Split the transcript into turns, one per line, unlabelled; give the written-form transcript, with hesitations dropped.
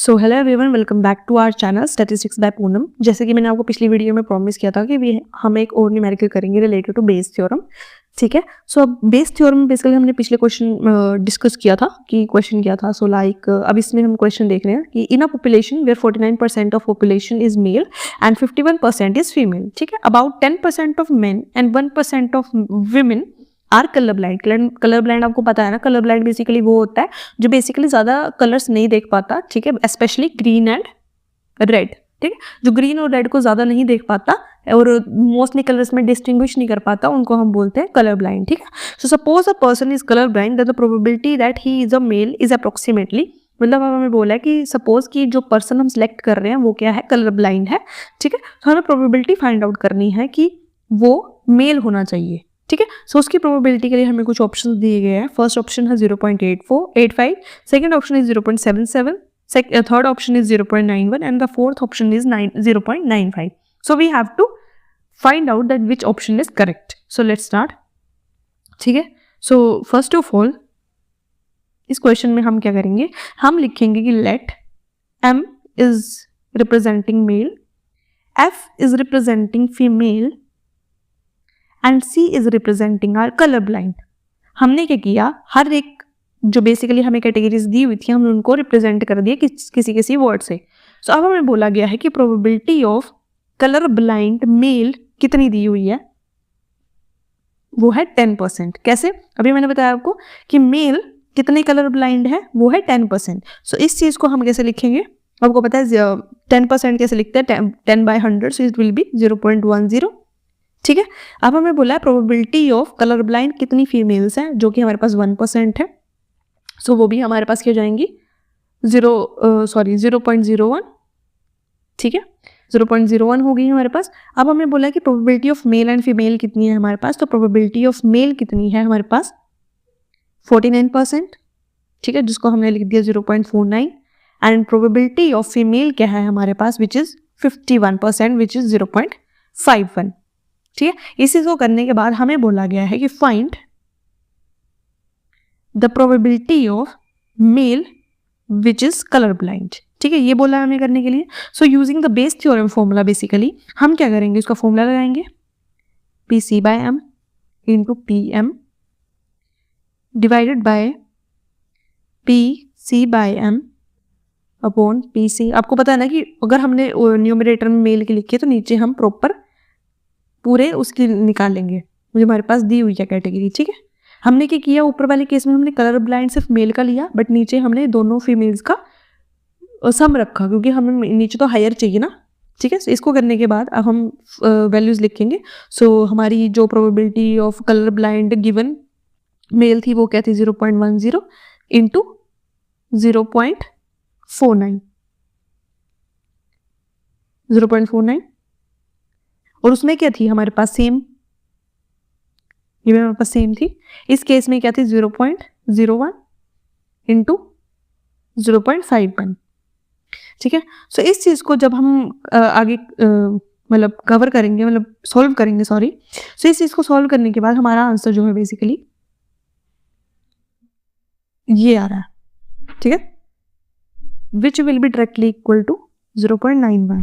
So hello everyone, welcome back to our channel statistics by Poonam. जैसे कि मैंने आपको पिछली वीडियो में प्रॉमिस किया था कि हम एक और न्यूमेरिकल करेंगे रिलेटेड टू बेस थ्योरम। ठीक है, सो अब बेस थ्योरम में बेसिकली हमने पिछले क्वेश्चन डिस्कस किया था कि क्वेश्चन किया था। सो लाइक अब इसमें हम क्वेश्चन देख रहे हैं कि in a population where 49% of population is male and 51% is female. ठीक है, about 10% of men and 1% of women are colour blind. Colour blind आपको पता है ना, कलर ब्लाइंड बेसिकली वो होता है जो बेसिकली ज्यादा कलर्स नहीं देख पाता। ठीक है, स्पेशली ग्रीन एंड रेड। ठीक है, जो ग्रीन और रेड को ज्यादा नहीं देख पाता और मोस्टली कलर्स में डिस्टिंग्विश नहीं कर पाता, उनको हम बोलते हैं कलर ब्लाइंड। ठीक है, so suppose a person is colour blind that the probability that he is a male is approximately, मतलब अब हमें बोला है कि सपोज कि जो पर्सन हम सिलेक्ट कर रहे हैं वो क्या है, कलर ब्लाइंड है। ठीक है, तो हमें प्रोबेबिलिटी फाइंड आउट करनी है कि वो मेल होना चाहिए। ठीक है, सो उसकी प्रोबेबिलिटी के लिए हमें कुछ ऑप्शन दिए गए हैं। फर्स्ट ऑप्शन है 0.85, second option is 0.77, third option is 0.91 and the fourth option is 0.95. So we have to find out that which option is correct. So let's start. ठीक है, सो फर्स्ट ऑफ ऑल इस question में हम क्या करेंगे, हम लिखेंगे कि let m is representing male, f is representing female and C is representing are colour blind. हमने क्या किया, हर एक जो बेसिकली हमें कैटेगरीज दी हुई थी हमने उनको रिप्रेजेंट कर दिया किसी किसी वर्ड से। सो अब हमें बोला गया है कि probability of colour blind mail कितनी दी हुई है, वो है 10%। कैसे, अभी मैंने बताया आपको कि मेल कितने कलर ब्लाइंड है, वो है 10%। सो इस चीज को हम कैसे लिखेंगे, आपको पता है 10% कैसे लिखते हैं, 10/100, सो इट विल बी 0.10। ठीक है, अब हमें बोला है प्रोबेबिलिटी ऑफ कलर ब्लाइंड कितनी फीमेल्स हैं, जो कि हमारे पास 1% है। सो वो भी हमारे पास क्या जाएंगी 0.01। ठीक है, 0.01 हो गई हमारे पास। अब हमें बोला है कि probability of male and female कितनी है हमारे पास, तो प्रोबेबिलिटी ऑफ मेल कितनी है हमारे पास 49%। ठीक है, जिसको हमने लिख दिया 0.49 एंड प्रोबेबिलिटी ऑफ फीमेल क्या है हमारे पास विच इज 51%, विच इज 0.51। ठीक है, इस चीज को करने के बाद हमें बोला गया है कि find the probability of male which is colour blind. ठीक है, ये बोला हमें करने के लिए। So using the Bayes theorem formula, basically हम क्या करेंगे, इसका फॉर्मूला लगाएंगे PC/m into PM divided by PC/m upon PC। आपको पता है ना कि अगर हमने न्यूमरेटर में मेल की लिखी है तो नीचे हम प्रॉपर पूरे उसकी निकाल लेंगे, मुझे हमारे पास दी हुई है कैटेगरी। ठीक है, हमने क्या किया, ऊपर वाले केस में हमने कलर ब्लाइंड सिर्फ मेल का लिया, बट नीचे हमने दोनों फीमेल्स का सम रखा, क्योंकि हमें नीचे तो हायर चाहिए ना। ठीक है, so इसको करने के बाद अब हम वैल्यूज लिखेंगे। सो हमारी जो probability of colour blind given male थी वो क्या थी 0.10 इंटू 0.49 और उसमें क्या थी हमारे पास सेम, ये भी हमारे पास सेम थी। इस केस में क्या थी 0.01 इंटू 0.51। ठीक है, सो इस चीज को जब हम आगे मतलब कवर करेंगे, मतलब सॉल्व करेंगे, सॉरी। सो इस चीज को सॉल्व करने के बाद हमारा आंसर जो है बेसिकली ये आ रहा है। ठीक है, which will be directly equal to 0.91।